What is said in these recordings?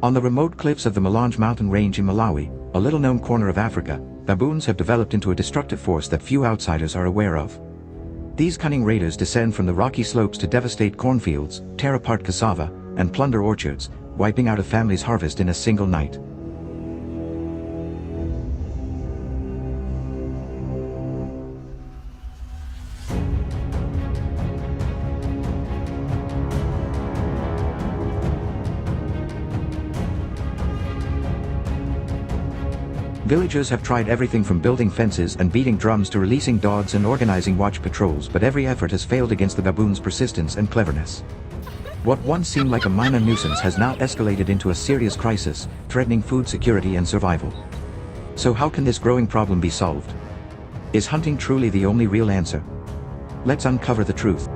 On the remote cliffs of the Mulanje mountain range in Malawi, a little-known corner of Africa, baboons have developed into a destructive force that few outsiders are aware of. These cunning raiders descend from the rocky slopes to devastate cornfields, tear apart cassava, and plunder orchards, wiping out a family's harvest in a single night. Villagers have tried everything from building fences and beating drums to releasing dogs and organizing watch patrols, but every effort has failed against the baboon's persistence and cleverness. What once seemed like a minor nuisance has now escalated into a serious crisis, threatening food security and survival. So how can this growing problem be solved? Is hunting truly the only real answer? Let's uncover the truth.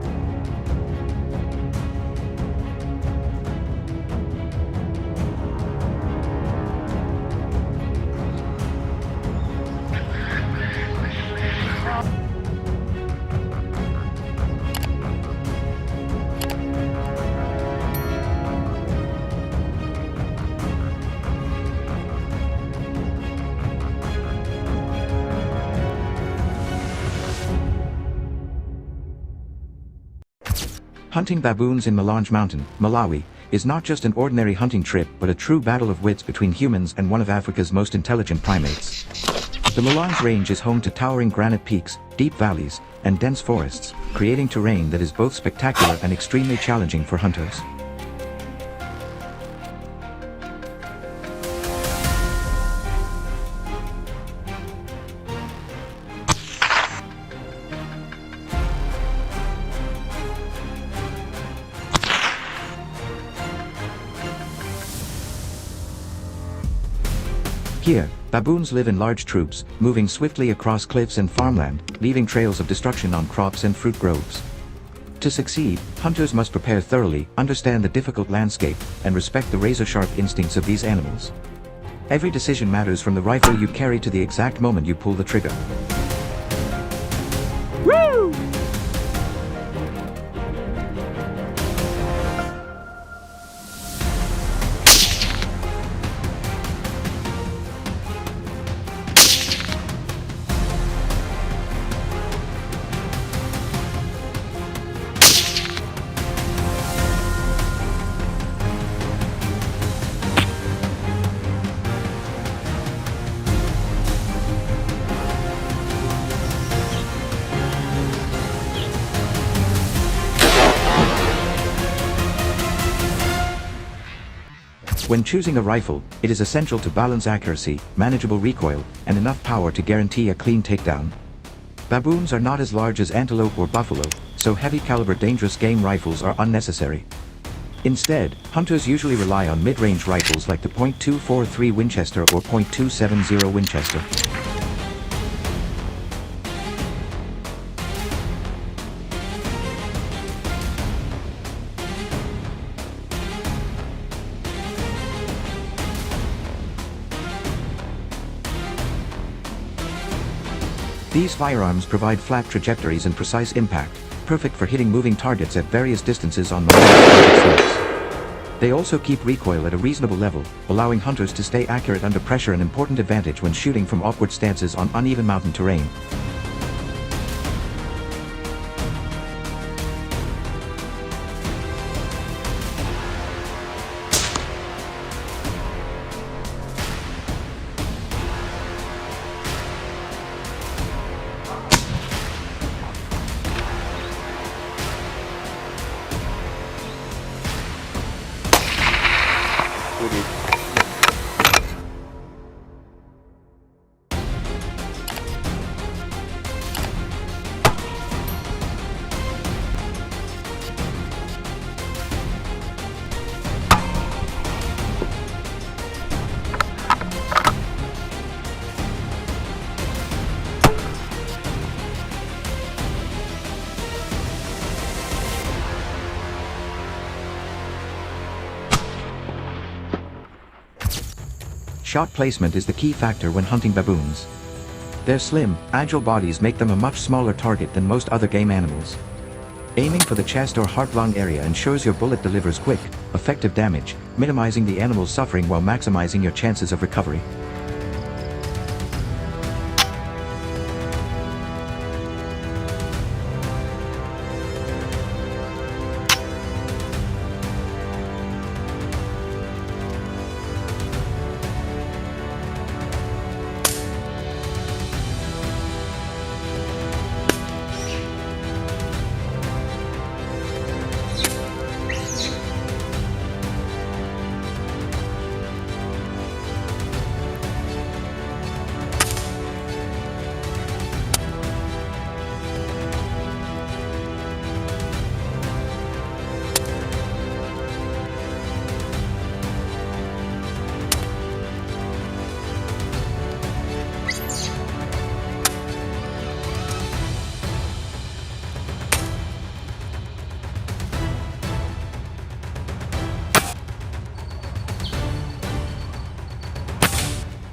Hunting baboons in Mulanje Mountain, Malawi, is not just an ordinary hunting trip but a true battle of wits between humans and one of Africa's most intelligent primates. The Mulanje Range is home to towering granite peaks, deep valleys, and dense forests, creating terrain that is both spectacular and extremely challenging for hunters. Here, baboons live in large troops, moving swiftly across cliffs and farmland, leaving trails of destruction on crops and fruit groves. To succeed, hunters must prepare thoroughly, understand the difficult landscape, and respect the razor-sharp instincts of these animals. Every decision matters, from the rifle you carry to the exact moment you pull the trigger. Woo! When choosing a rifle, it is essential to balance accuracy, manageable recoil, and enough power to guarantee a clean takedown. Baboons are not as large as antelope or buffalo, so heavy-caliber dangerous game rifles are unnecessary. Instead, hunters usually rely on mid-range rifles like the .243 Winchester or .270 Winchester. These firearms provide flat trajectories and precise impact, perfect for hitting moving targets at various distances on the slopes. They also keep recoil at a reasonable level, allowing hunters to stay accurate under pressure, an important advantage when shooting from awkward stances on uneven mountain terrain. Shot placement is the key factor when hunting baboons. Their slim, agile bodies make them a much smaller target than most other game animals. Aiming for the chest or heart-lung area ensures your bullet delivers quick, effective damage, minimizing the animal's suffering while maximizing your chances of recovery.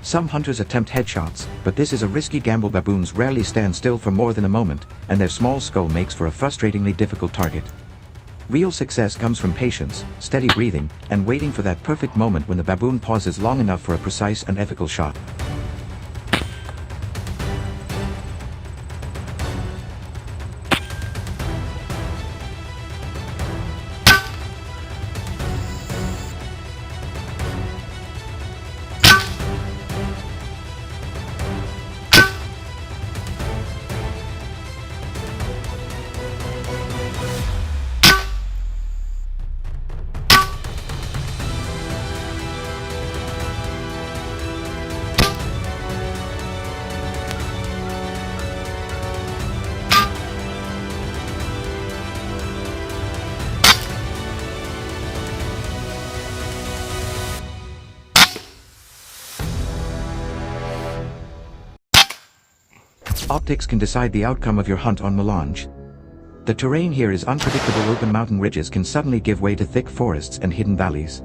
Some hunters attempt headshots, but this is a risky gamble. Baboons rarely stand still for more than a moment, and their small skull makes for a frustratingly difficult target. Real success comes from patience, steady breathing, and waiting for that perfect moment when the baboon pauses long enough for a precise and ethical shot. Optics can decide the outcome of your hunt on Mulanje. The terrain here is unpredictable. Open mountain ridges can suddenly give way to thick forests and hidden valleys.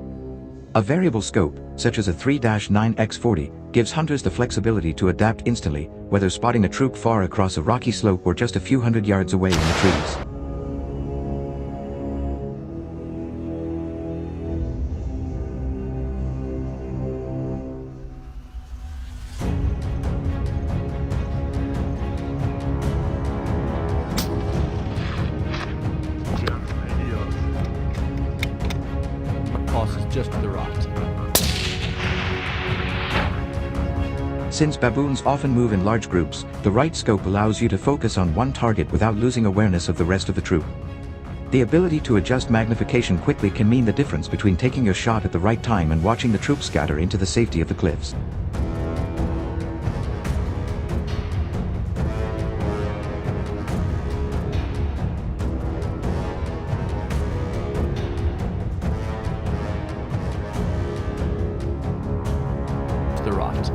A variable scope, such as a 3-9x40, gives hunters the flexibility to adapt instantly, whether spotting a troop far across a rocky slope or just a few hundred yards away in the trees. Is just to the right. Since baboons often move in large groups, the right scope allows you to focus on one target without losing awareness of the rest of the troop. The ability to adjust magnification quickly can mean the difference between taking your shot at the right time and watching the troop scatter into the safety of the cliffs. To the right.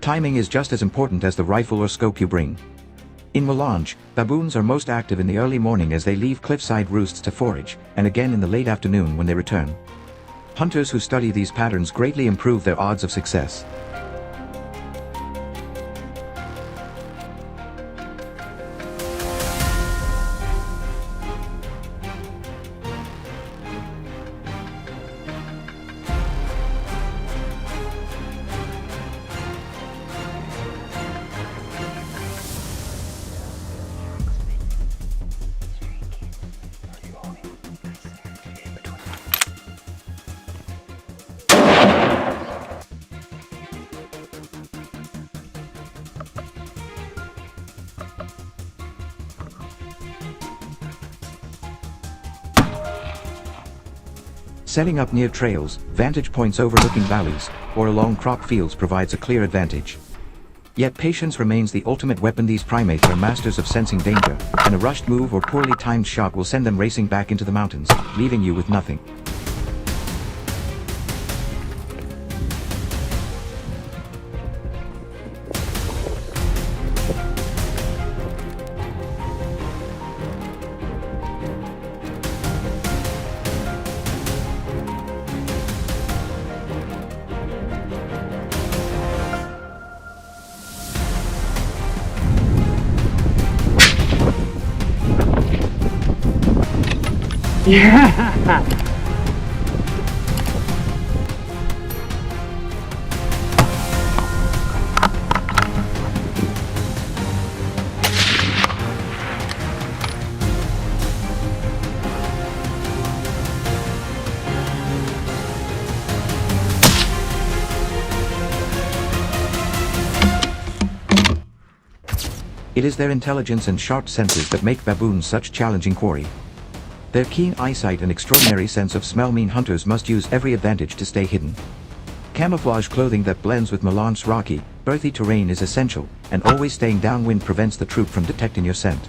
Timing is just as important as the rifle or scope you bring. In Mulanje, baboons are most active in the early morning as they leave cliffside roosts to forage, and again in the late afternoon when they return. Hunters who study these patterns greatly improve their odds of success. Setting up near trails, vantage points overlooking valleys, or along crop fields provides a clear advantage. Yet patience remains the ultimate weapon. These primates are masters of sensing danger, and a rushed move or poorly timed shot will send them racing back into the mountains, leaving you with nothing. It is their intelligence and sharp senses that make baboons such challenging quarry. Their keen eyesight and extraordinary sense of smell mean hunters must use every advantage to stay hidden. Camouflage clothing that blends with Mulanje's rocky, earthy terrain is essential, and always staying downwind prevents the troop from detecting your scent.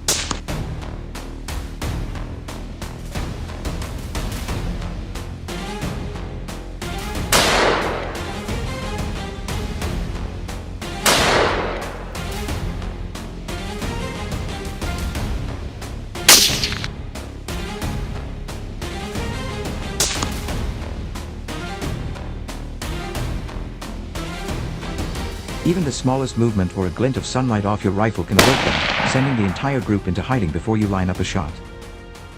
Even the smallest movement or a glint of sunlight off your rifle can alert them, sending the entire group into hiding before you line up a shot.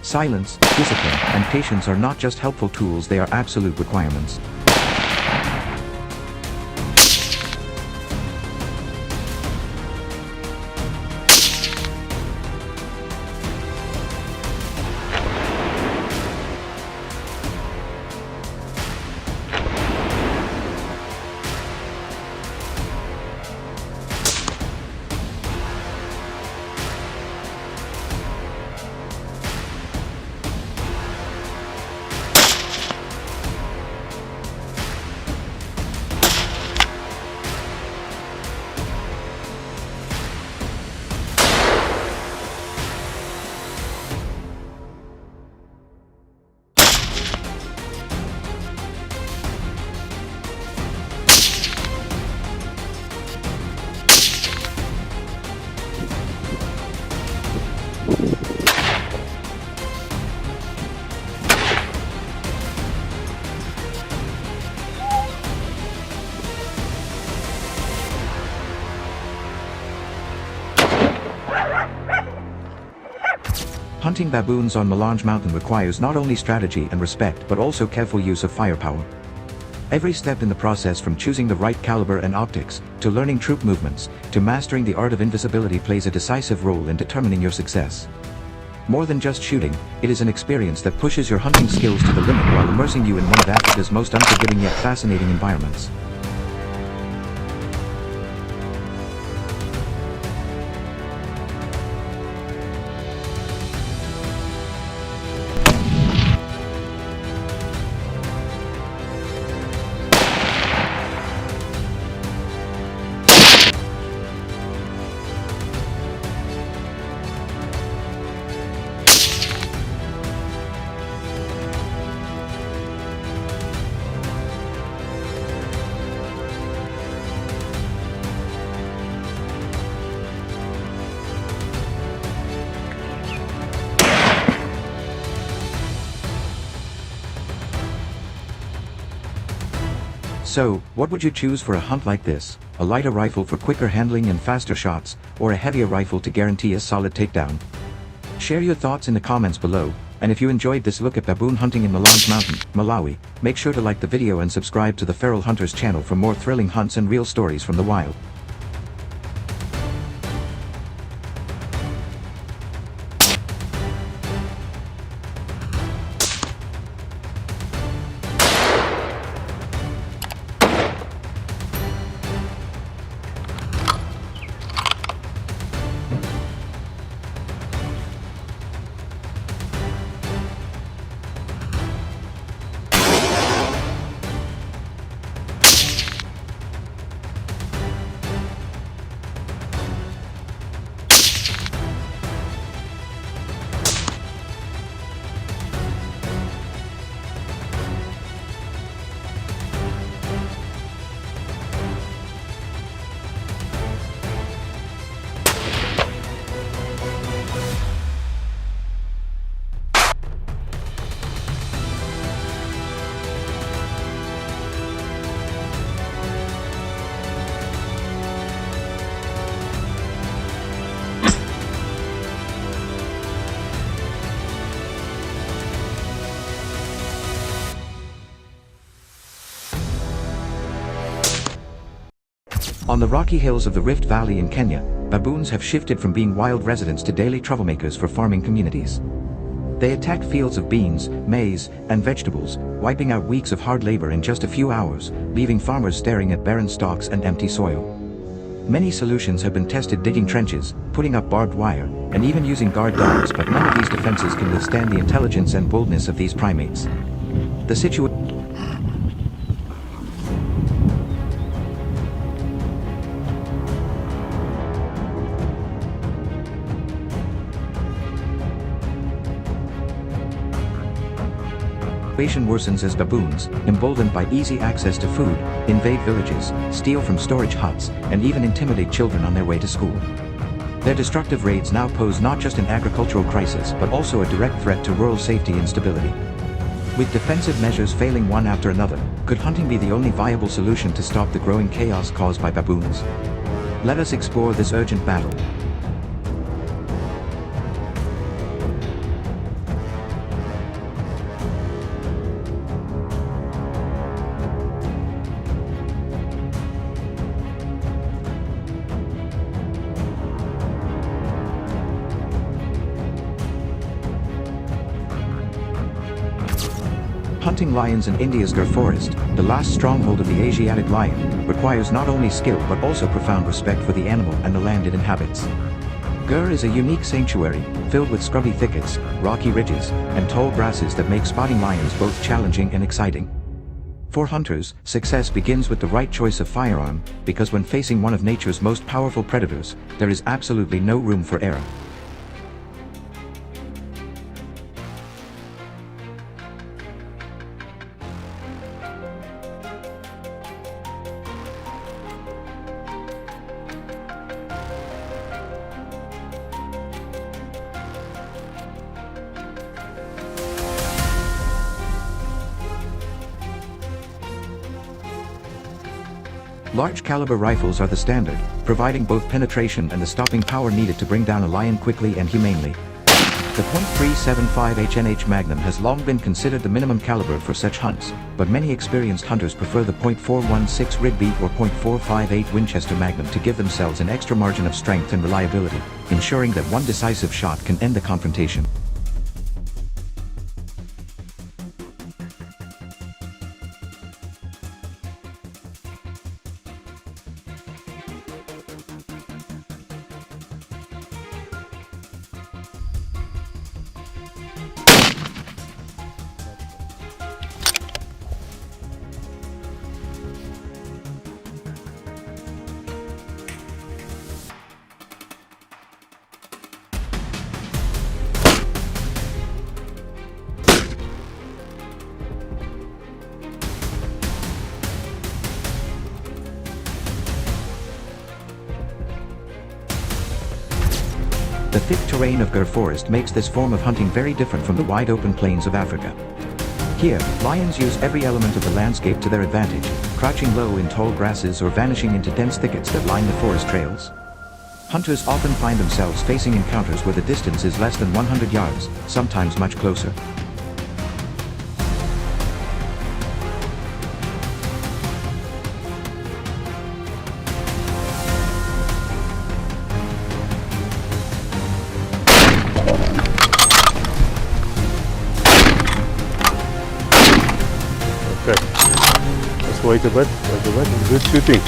Silence, discipline, and patience are not just helpful tools, they are absolute requirements. Hunting baboons on Mulanje Mountain requires not only strategy and respect but also careful use of firepower. Every step in the process, from choosing the right caliber and optics, to learning troop movements, to mastering the art of invisibility, plays a decisive role in determining your success. More than just shooting, it is an experience that pushes your hunting skills to the limit while immersing you in one of Africa's most unforgiving yet fascinating environments. So, what would you choose for a hunt like this? A lighter rifle for quicker handling and faster shots, or a heavier rifle to guarantee a solid takedown? Share your thoughts in the comments below, and if you enjoyed this look at baboon hunting in Mulanje Mountain, Malawi, make sure to like the video and subscribe to the Feral Hunters channel for more thrilling hunts and real stories from the wild. On the rocky hills of the Rift Valley in Kenya, baboons have shifted from being wild residents to daily troublemakers for farming communities. They attack fields of beans, maize, and vegetables, wiping out weeks of hard labor in just a few hours, leaving farmers staring at barren stalks and empty soil. Many solutions have been tested: digging trenches, putting up barbed wire, and even using guard dogs, but none of these defenses can withstand the intelligence and boldness of these primates. The situation worsens as baboons, emboldened by easy access to food, invade villages, steal from storage huts, and even intimidate children on their way to school. Their destructive raids now pose not just an agricultural crisis but also a direct threat to rural safety and stability. With defensive measures failing one after another, could hunting be the only viable solution to stop the growing chaos caused by baboons? Let us explore this urgent battle. Hunting lions in India's Gir forest, the last stronghold of the Asiatic lion, requires not only skill but also profound respect for the animal and the land it inhabits. Gir is a unique sanctuary, filled with scrubby thickets, rocky ridges, and tall grasses that make spotting lions both challenging and exciting. For hunters, success begins with the right choice of firearm, because when facing one of nature's most powerful predators, there is absolutely no room for error. Large caliber rifles are the standard, providing both penetration and the stopping power needed to bring down a lion quickly and humanely. The .375 HNH Magnum has long been considered the minimum caliber for such hunts, but many experienced hunters prefer the .416 Rigby or .458 Winchester Magnum to give themselves an extra margin of strength and reliability, ensuring that one decisive shot can end the confrontation. The thick terrain of Gir forest makes this form of hunting very different from the wide open plains of Africa. Here, lions use every element of the landscape to their advantage, crouching low in tall grasses or vanishing into dense thickets that line the forest trails. Hunters often find themselves facing encounters where the distance is less than 100 yards, sometimes much closer. Let's wait a bit, good shooting.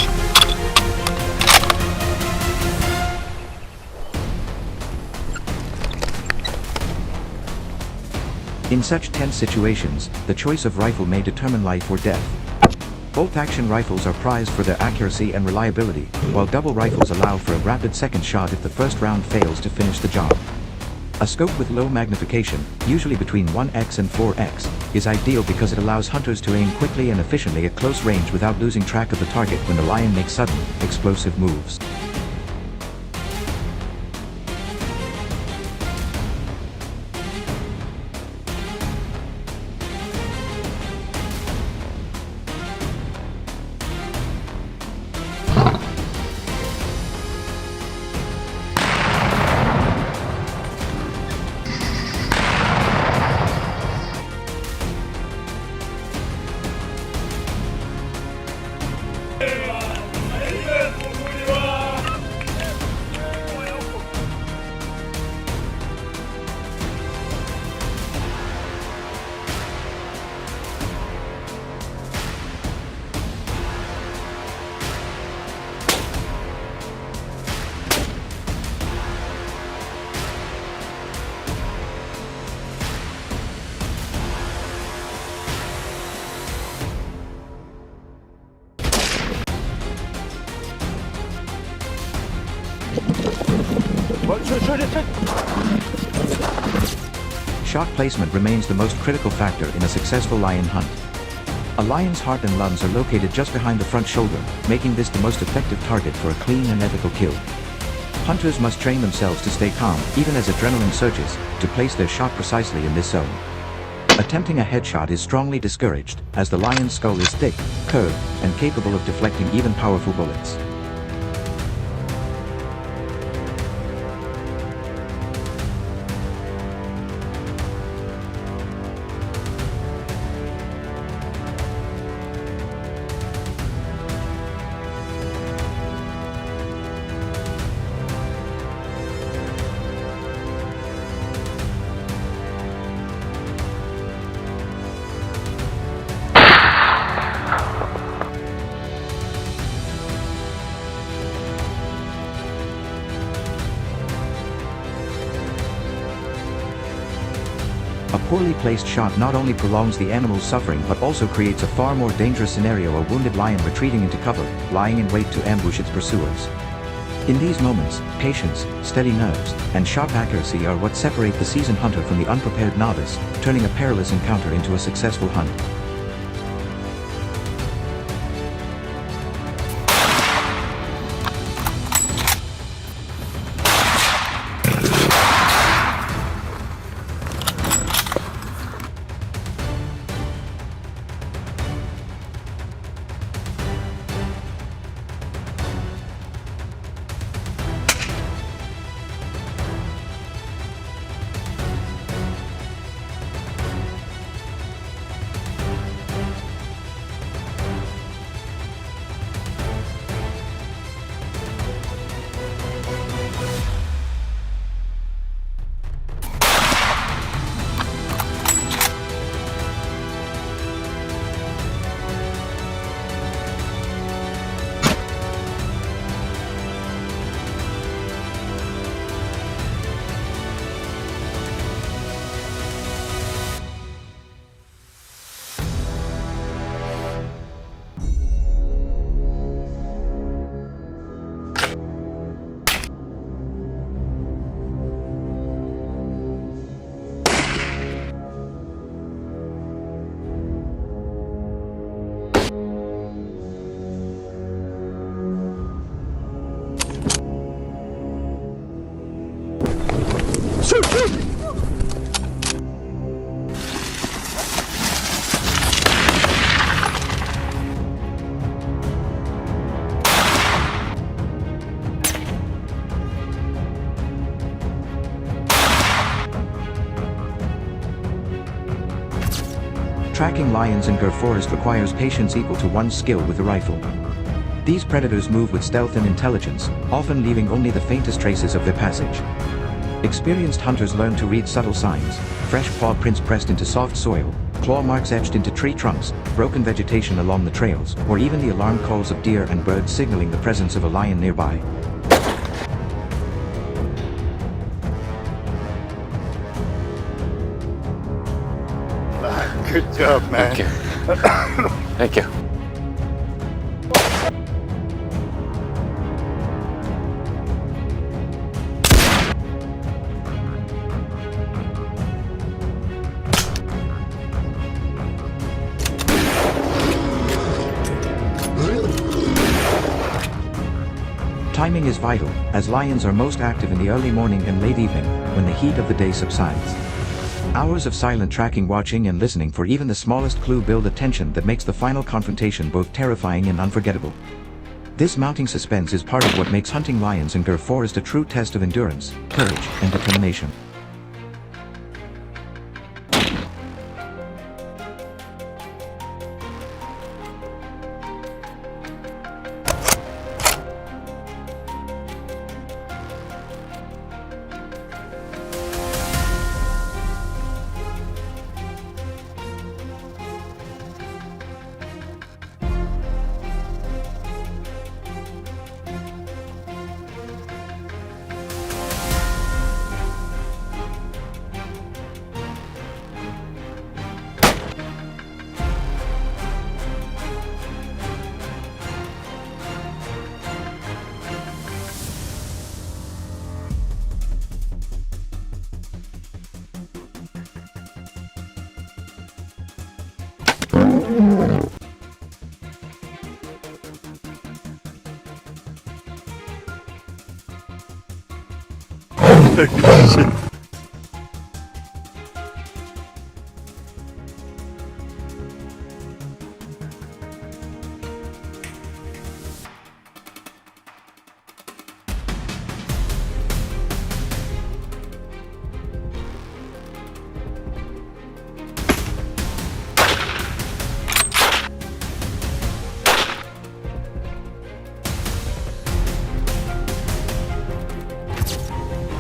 In such tense situations, the choice of rifle may determine life or death. Bolt-action rifles are prized for their accuracy and reliability, while double rifles allow for a rapid second shot if the first round fails to finish the job. A scope with low magnification, usually between 1x and 4x, is ideal because it allows hunters to aim quickly and efficiently at close range without losing track of the target when the lion makes sudden, explosive moves. Shot placement remains the most critical factor in a successful lion hunt. A lion's heart and lungs are located just behind the front shoulder, making this the most effective target for a clean and ethical kill. Hunters must train themselves to stay calm, even as adrenaline surges, to place their shot precisely in this zone. Attempting a headshot is strongly discouraged, as the lion's skull is thick, curved, and capable of deflecting even powerful bullets. A poorly placed shot not only prolongs the animal's suffering but also creates a far more dangerous scenario: a wounded lion retreating into cover, lying in wait to ambush its pursuers. In these moments, patience, steady nerves, and shot accuracy are what separate the seasoned hunter from the unprepared novice, turning a perilous encounter into a successful hunt. Tracking lions in Gur Forest requires patience equal to one's skill with a rifle. These predators move with stealth and intelligence, often leaving only the faintest traces of their passage. Experienced hunters learn to read subtle signs: fresh paw prints pressed into soft soil, claw marks etched into tree trunks, broken vegetation along the trails, or even the alarm calls of deer and birds signaling the presence of a lion nearby. Good job, man. Thank you. Thank you. Timing is vital, as lions are most active in the early morning and late evening, when the heat of the day subsides. Hours of silent tracking, watching and listening for even the smallest clue build a tension that makes the final confrontation both terrifying and unforgettable. This mounting suspense is part of what makes hunting lions in Gur Forest a true test of endurance, courage, and determination.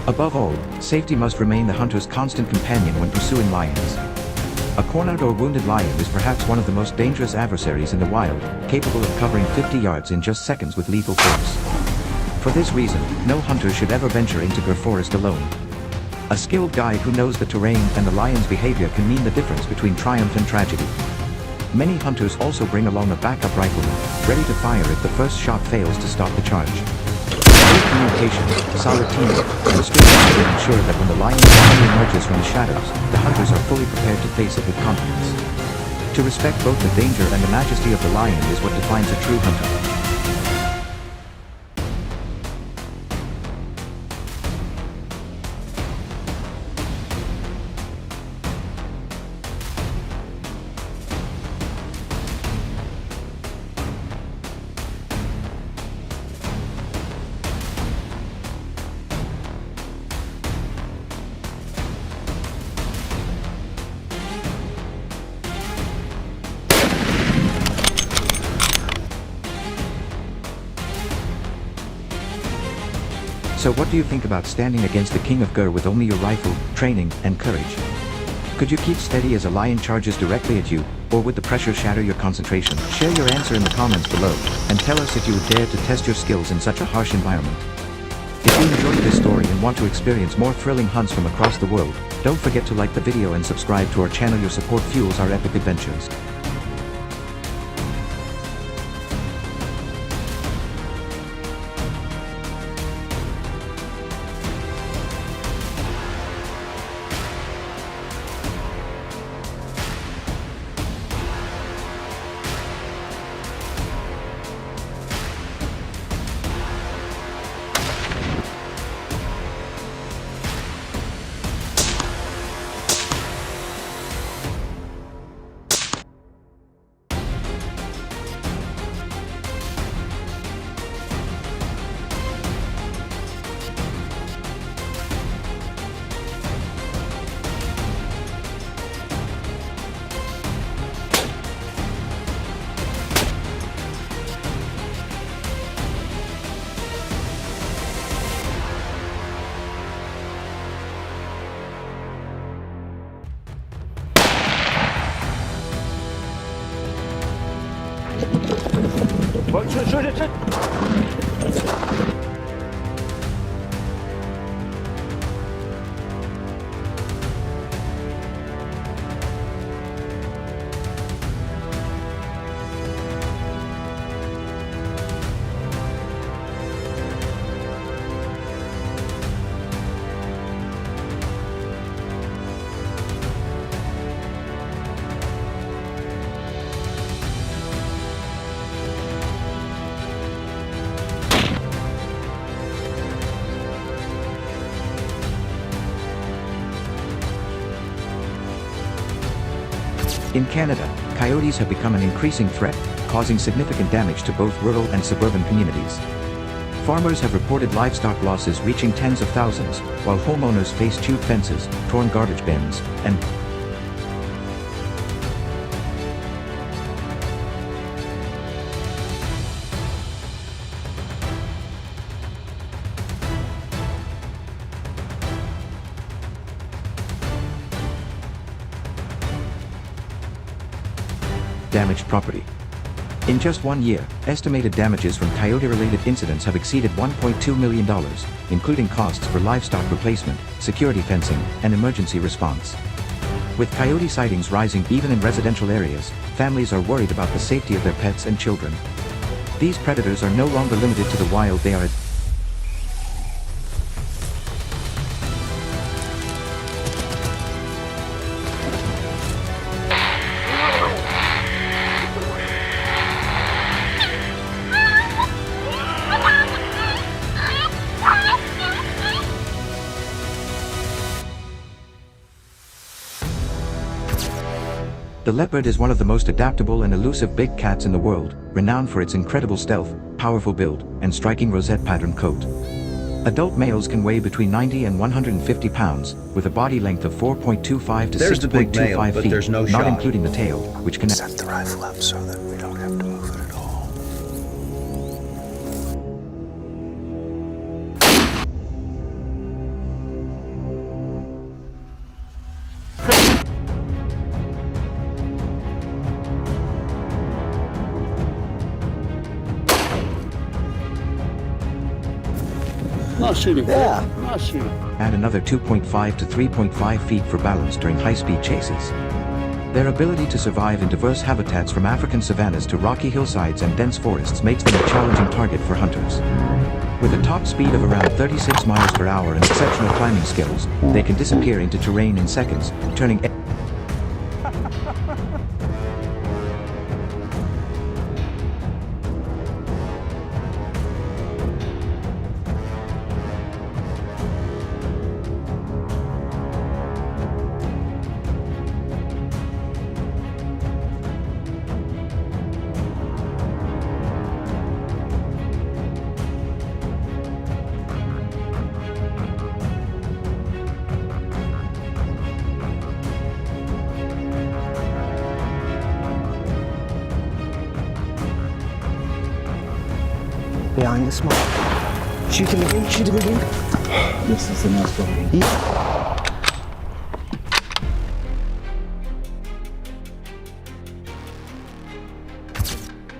Above all, safety must remain the hunter's constant companion when pursuing lions. A cornered or wounded lion is perhaps one of the most dangerous adversaries in the wild, capable of covering 50 yards in just seconds with lethal force. For this reason, no hunter should ever venture into the forest alone. A skilled guide who knows the terrain and the lion's behavior can mean the difference between triumph and tragedy. Many hunters also bring along a backup rifleman, ready to fire if the first shot fails to stop the charge. Good communication, solid teamwork, and a strict discipline ensure that when the lion finally emerges from the shadows, the hunters are fully prepared to face it with confidence. To respect both the danger and the majesty of the lion is what defines a true hunter. So what do you think about standing against the king of Gur with only your rifle, training, and courage? Could you keep steady as a lion charges directly at you, or would the pressure shatter your concentration? Share your answer in the comments below, and tell us if you would dare to test your skills in such a harsh environment. If you enjoyed this story and want to experience more thrilling hunts from across the world, don't forget to like the video and subscribe to our channel. Your support fuels our epic adventures. Şöyle çek. In Canada, coyotes have become an increasing threat, causing significant damage to both rural and suburban communities. Farmers have reported livestock losses reaching tens of thousands, while homeowners face chewed fences, torn garbage bins, and damaged property. In just 1 year, estimated damages from coyote-related incidents have exceeded $1.2 million, including costs for livestock replacement, security fencing, and emergency response. With coyote sightings rising even in residential areas, families are worried about the safety of their pets and children. These predators are no longer limited to the wild. They are The leopard is one of the most adaptable and elusive big cats in the world, renowned for its incredible stealth, powerful build, and striking rosette pattern coat. Adult males can weigh between 90 and 150 pounds, with a body length of 4.25 to 6.25 feet, there's no not shot. including the tail, which can Set the rifle up so that we don't have to move it at all. Not shooting. Yeah. Not shooting. add another 2.5 to 3.5 feet for balance during high-speed chases. Their ability to survive in diverse habitats from African savannas to rocky hillsides and dense forests makes them a challenging target for hunters. With a top speed of around 36 miles per hour and exceptional climbing skills, they can disappear into terrain in seconds, turning Behind the smoke. Shoot him again, shoot him again. This is the next one.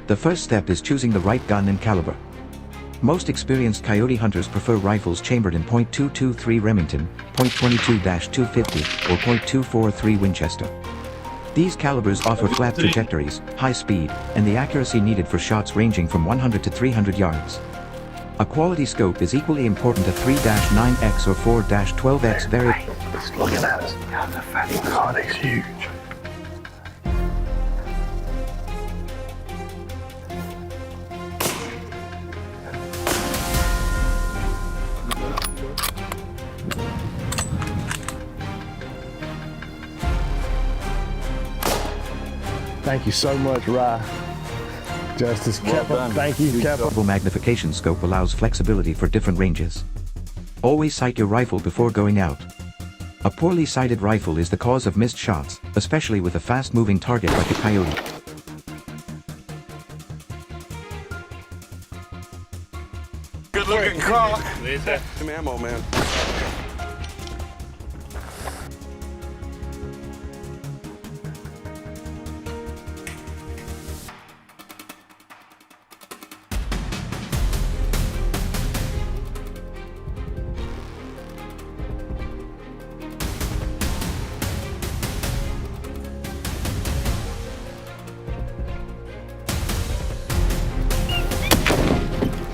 The first step is choosing the right gun and caliber. Most experienced coyote hunters prefer rifles chambered in .223 Remington, .22-250, or .243 Winchester. These calibers offer flat trajectories, high speed, and the accuracy needed for shots ranging from 100 to 300 yards. A quality scope is equally important. A 3-9x or 4-12x variant. Look at that. Yeah, the fucking cardiac's huge. Thank you so much, Rye. Justice Kappa. Thank you, Kappa. Double magnification scope allows flexibility for different ranges. Always sight your rifle before going out. A poorly sighted rifle is the cause of missed shots, especially with a fast-moving target like a coyote. Good looking croc. Some ammo, man.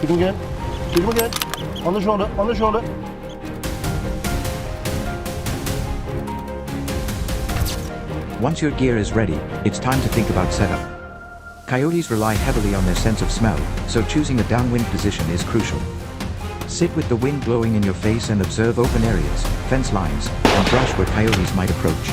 Shoot him again. Shoot him again. On the shoulder, on the shoulder. Once your gear is ready, it's time to think about setup. Coyotes rely heavily on their sense of smell, so choosing a downwind position is crucial. Sit with the wind blowing in your face and observe open areas, fence lines, and brush where coyotes might approach.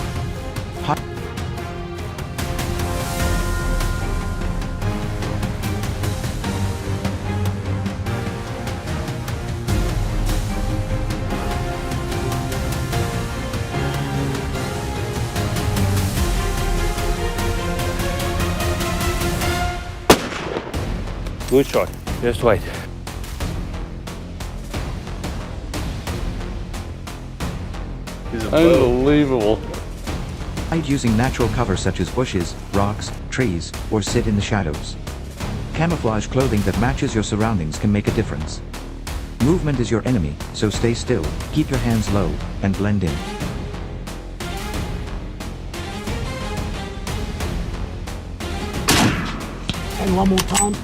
Good shot. Just wait. Unbelievable. Hide using natural cover such as bushes, rocks, trees, or sit in the shadows. Camouflage clothing that matches your surroundings can make a difference. Movement is your enemy, so stay still, keep your hands low, and blend in. And one more time.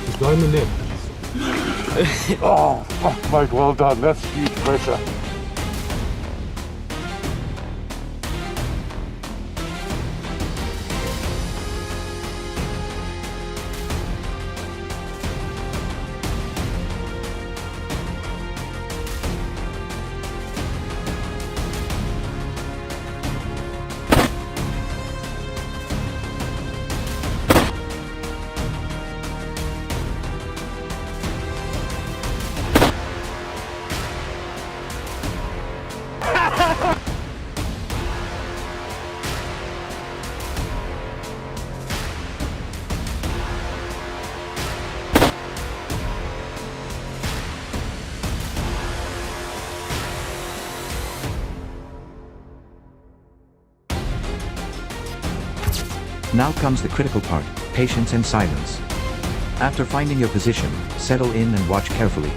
Just go in the net. Oh, fuck, Mike, well done. That's huge pressure. Now comes the critical part, patience and silence. After finding your position, settle in and watch carefully.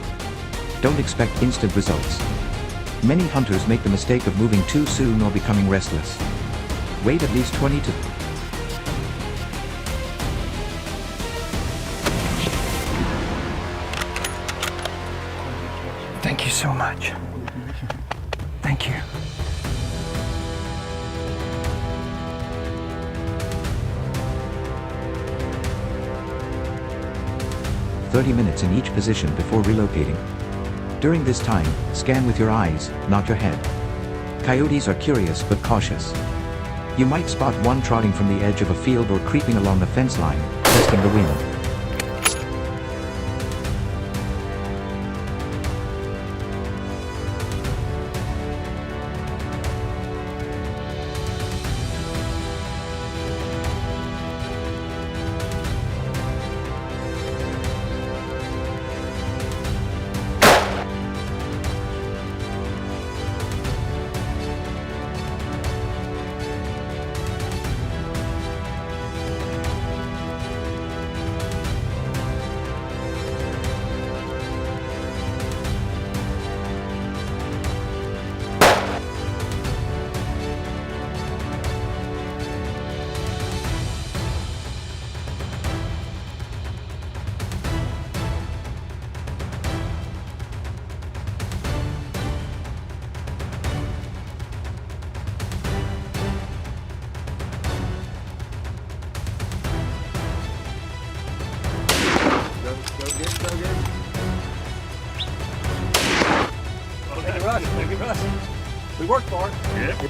Don't expect instant results. Many hunters make the mistake of moving too soon or becoming restless. Wait at least 20 to Thank you so much. Thank you. "30 minutes in each position before relocating. During this time, scan with your eyes, not your head. Coyotes are curious but cautious. You might spot one trotting from the edge of a field or creeping along the fence line, testing the wind. We worked for it. Yeah.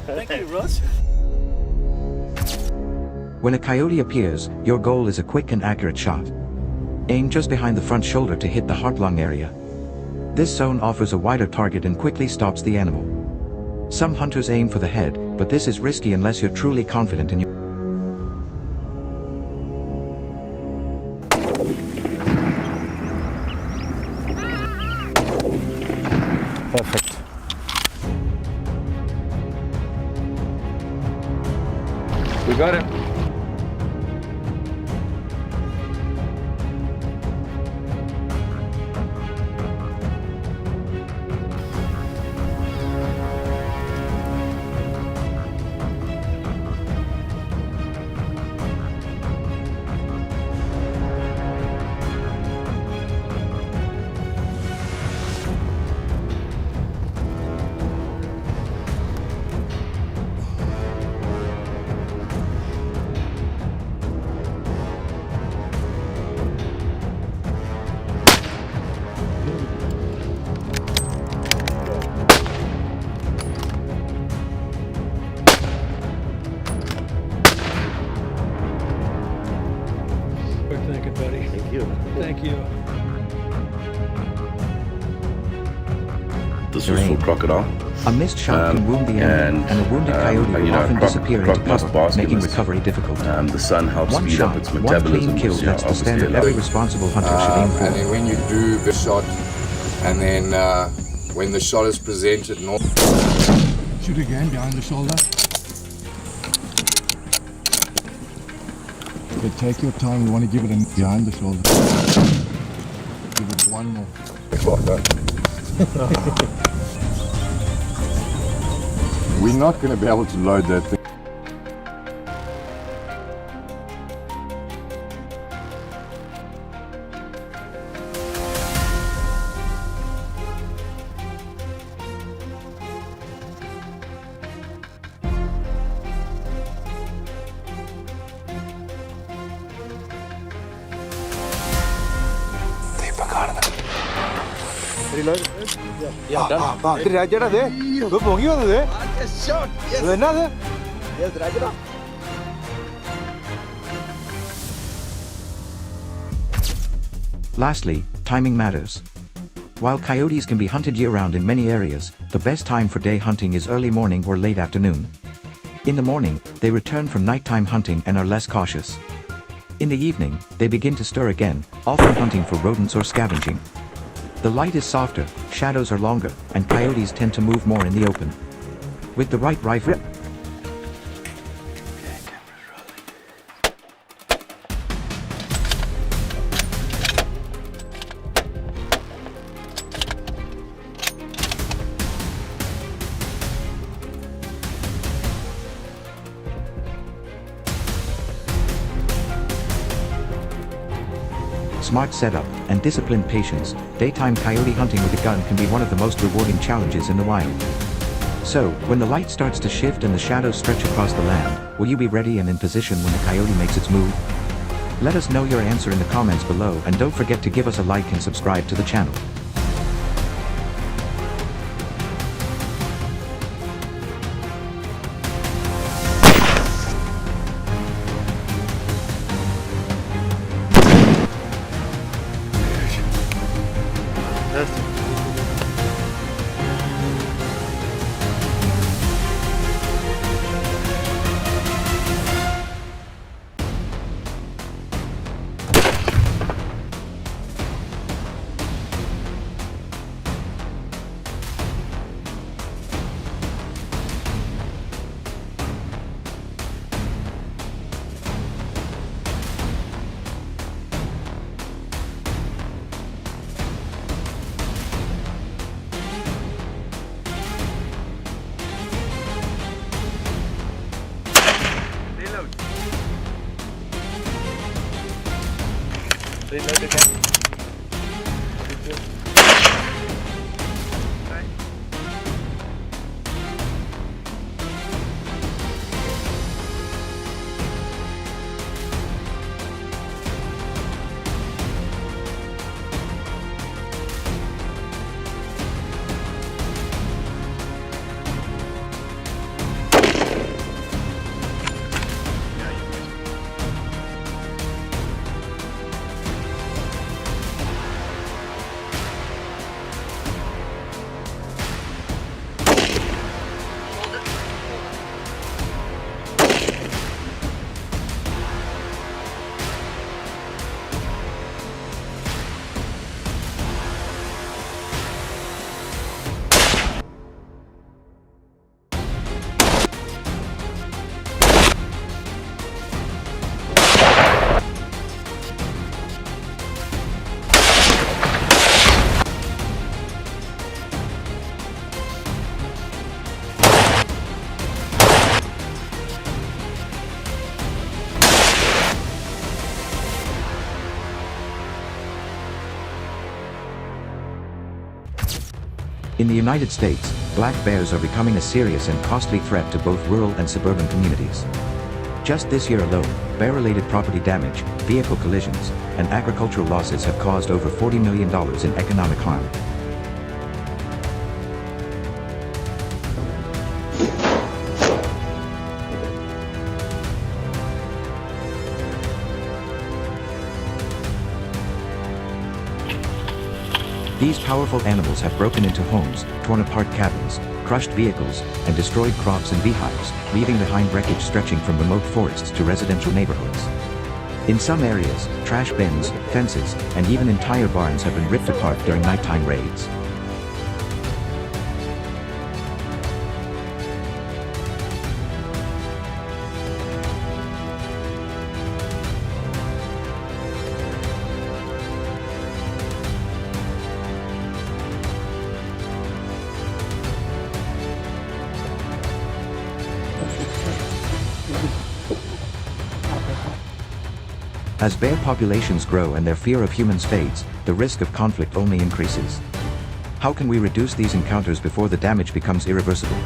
Thank you, Russ. When a coyote appears, your goal is a quick and accurate shot. Aim just behind the front shoulder to hit the heart-lung area. This zone offers a wider target and quickly stops the animal. Some hunters aim for the head, but this is risky unless you're truly confident in your... Perfect. We got him. Thank you, buddy. Thank you. Thank you. This was for crocodile. A missed shot can wound the animal, and a wounded coyote will often disappear into cover, making recovery difficult. The sun helps One speed shot, up its one metabolism. clean kill, so, that's the obviously standard allow- every responsible hunter should aim for. And then when you do the shot, and then when the shot is presented, Shoot again behind the shoulder. But take your time. You want to give it a behind the shoulder. Give it one more. We're not going to be able to load that thing. രാജേടാ ദേ ഇത് പൊങ്ങി വന്നത് എന്നാ അത് Lastly, timing matters. While coyotes can be hunted year-round in many areas, the best time for day hunting is early morning or late afternoon. In the morning, they return from nighttime hunting and are less cautious. In the evening, they begin to stir again, often hunting for rodents or scavenging. The light is softer, shadows are longer, and coyotes tend to move more in the open. With the right rifle, smart setup, and disciplined patience, daytime coyote hunting with a gun can be one of the most rewarding challenges in the wild. So, when the light starts to shift and the shadows stretch across the land, will you be ready and in position when the coyote makes its move? Let us know your answer in the comments below, and don't forget to give us a like and subscribe to the channel. Reload again. In the United States, black bears are becoming a serious and costly threat to both rural and suburban communities. Just this year alone, bear-related property damage, vehicle collisions, and agricultural losses have caused over $40 million in economic harm. These powerful animals have broken into homes, torn apart cabins, crushed vehicles, and destroyed crops and beehives, leaving behind wreckage stretching from remote forests to residential neighborhoods. In some areas, trash bins, fences, and even entire barns have been ripped apart during nighttime raids. As bear populations grow and their fear of humans fades, the risk of conflict only increases. How can we reduce these encounters before the damage becomes irreversible?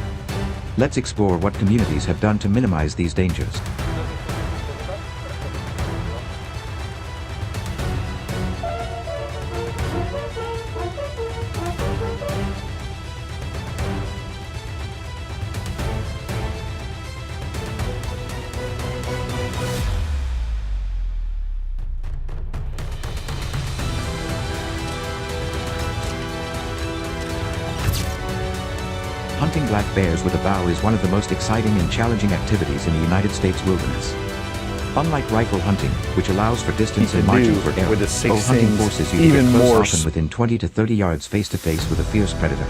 Let's explore what communities have done to minimize these dangers. Hunting black bears with a bow is one of the most exciting and challenging activities in the United States wilderness. Unlike rifle hunting, which allows for distance and margin for error, with a bow hunting 16 forces you to even get close, more often within 20 to 30 yards face to face with a fierce predator.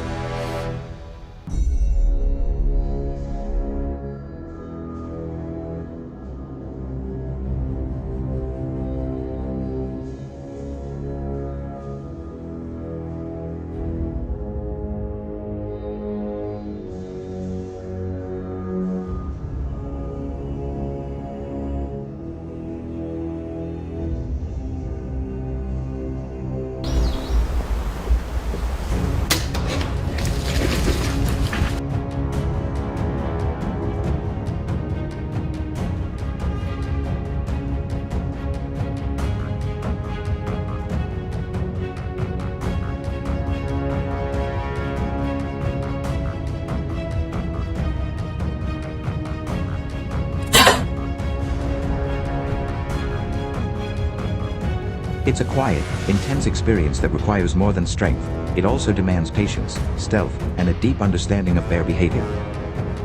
It's a quiet, intense experience that requires more than strength. It also demands patience, stealth, and a deep understanding of bear behavior.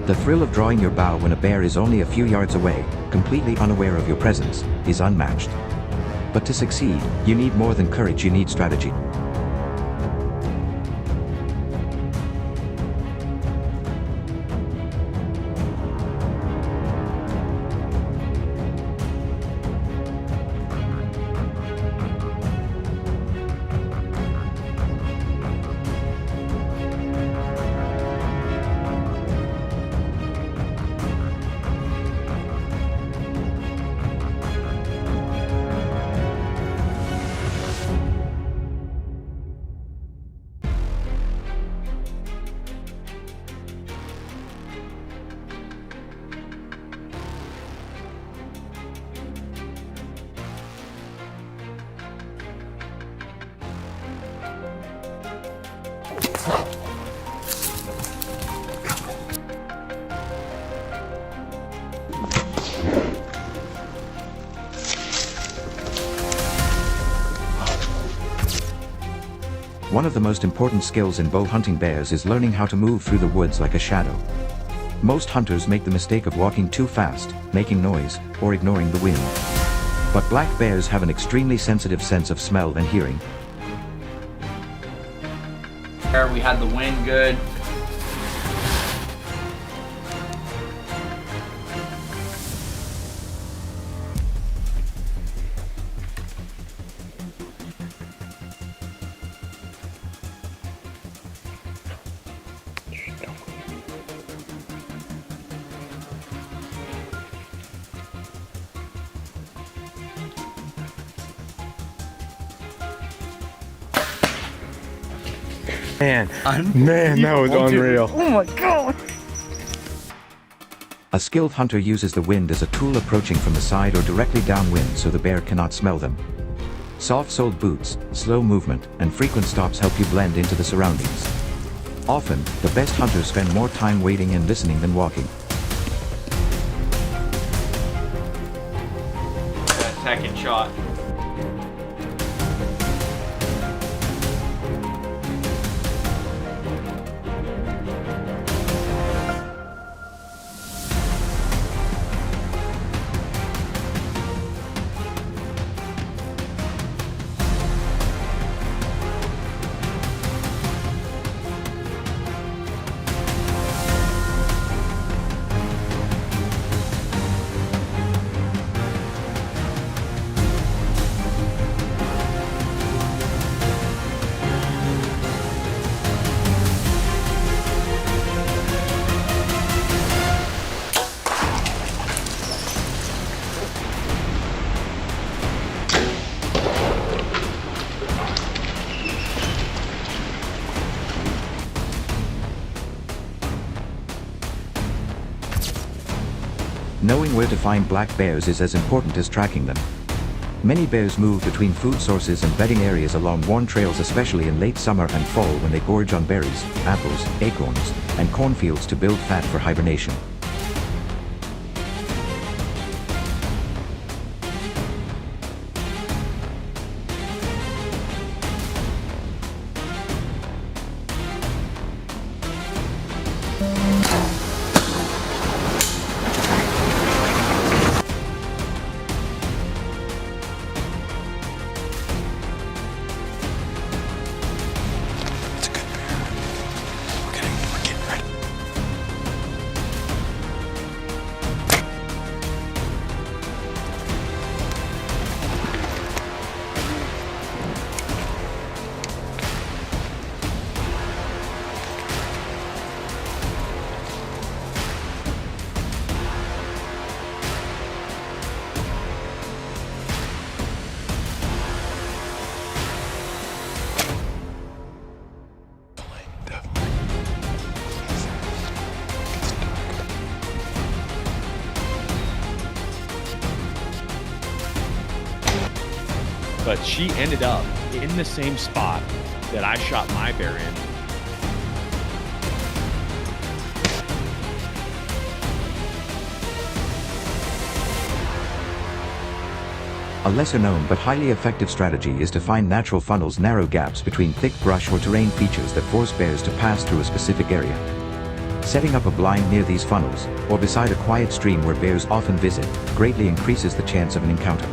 The thrill of drawing your bow when a bear is only a few yards away, completely unaware of your presence, is unmatched. But to succeed, you need more than courage, you need strategy. One of the most important skills in bow hunting bears is learning how to move through the woods like a shadow. Most hunters make the mistake of walking too fast, making noise, or ignoring the wind. But black bears have an extremely sensitive sense of smell and hearing. We had the wind good. Man, that was unreal. Oh my god! A skilled hunter uses the wind as a tool approaching from the side or directly downwind so the bear cannot smell them. Soft-soled boots, slow movement, and frequent stops help you blend into the surroundings. Often, the best hunters spend more time waiting and listening than walking. Second shot. Knowing where to find black bears is as important as tracking them. Many bears move between food sources and bedding areas along worn trails, especially in late summer and fall when they gorge on berries, apples, acorns, and cornfields to build fat for hibernation. but she ended up in the same spot that I shot my bear in. A lesser known but highly effective strategy is to find natural funnels, narrow gaps between thick brush or terrain features that force bears to pass through a specific area. Setting up a blind near these funnels, or beside a quiet stream where bears often visit, greatly increases the chance of an encounter.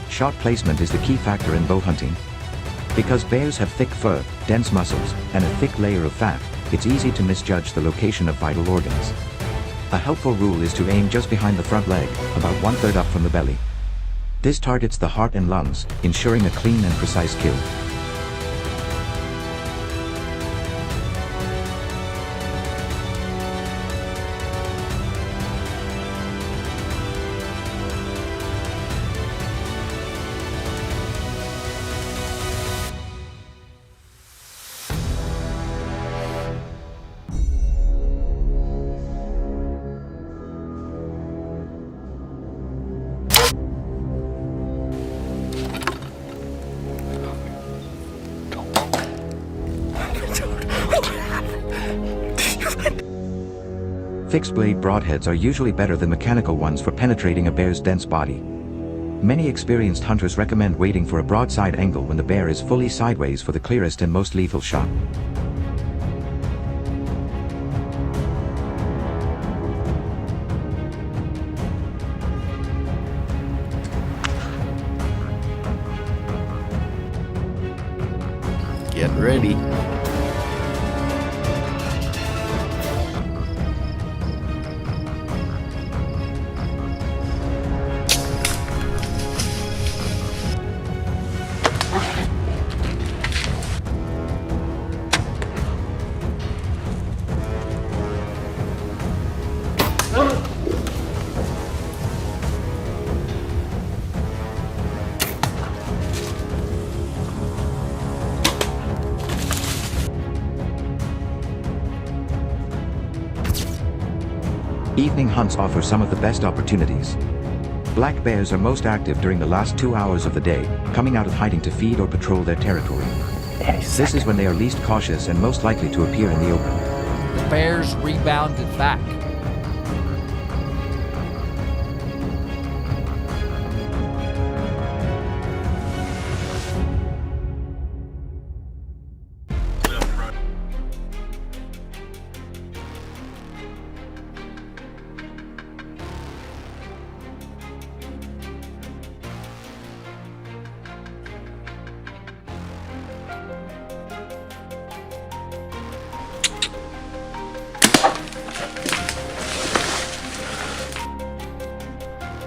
Shot placement is the key factor in bow hunting. Because bears have thick fur, dense muscles, and a thick layer of fat, it's easy to misjudge the location of vital organs. A helpful rule is to aim just behind the front leg, about 1/3 up from the belly. This targets the heart and lungs, ensuring a clean and precise kill. Fixed blade broadheads are usually better than mechanical ones for penetrating a bear's dense body. Many experienced hunters recommend waiting for a broadside angle when the bear is fully sideways for the clearest and most lethal shot. Get ready. Evening hunts offer some of the best opportunities. Black bears are most active during the last 2 hours of the day, coming out of hiding to feed or patrol their territory. This is when they are least cautious and most likely to appear in the open. The bears rebounded back.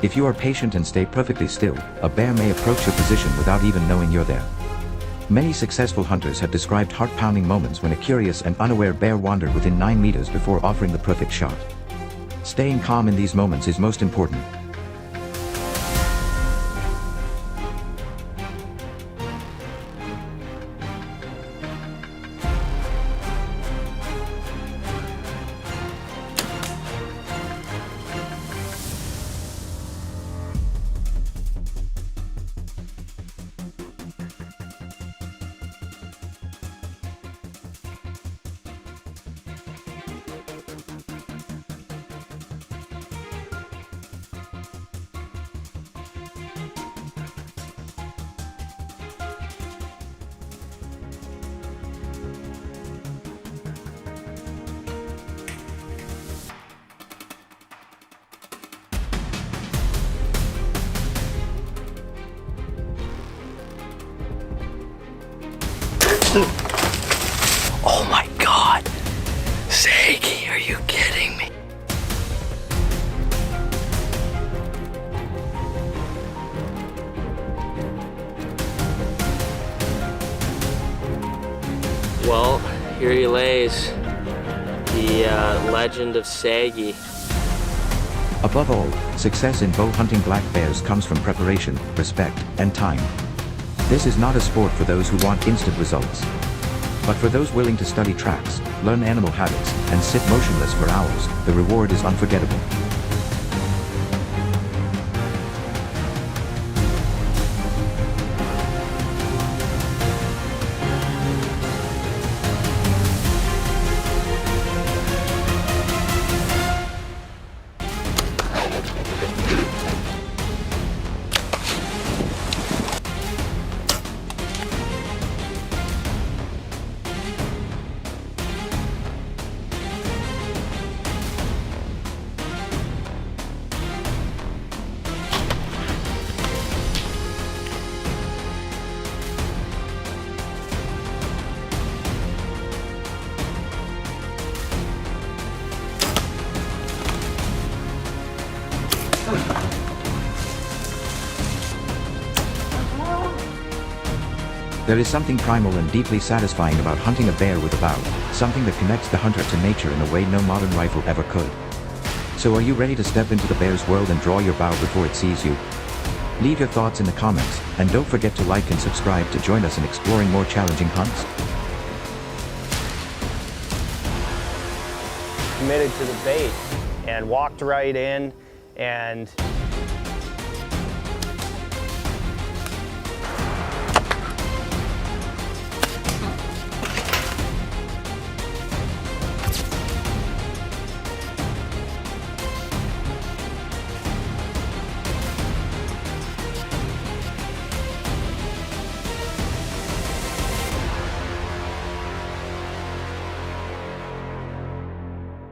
If you are patient and stay perfectly still, a bear may approach your position without even knowing you're there. Many successful hunters have described heart-pounding moments when a curious and unaware bear wandered within 9 meters before offering the perfect shot. Staying calm in these moments is most important. Oh my God. Saggy, are you kidding me? Well, here he lays, the legend of Saggy. Above all, success in bow hunting black bears comes from preparation, respect, and time. This is not a sport for those who want instant results. But for those willing to study tracks, learn animal habits, and sit motionless for hours, the reward is unforgettable. There is something primal and deeply satisfying about hunting a bear with a bow, something that connects the hunter to nature in a way no modern rifle ever could. So are you ready to step into the bear's world and draw your bow before it sees you? Leave your thoughts in the comments, and don't forget to like and subscribe to join us in exploring more challenging hunts. Committed to the bait and walked right in and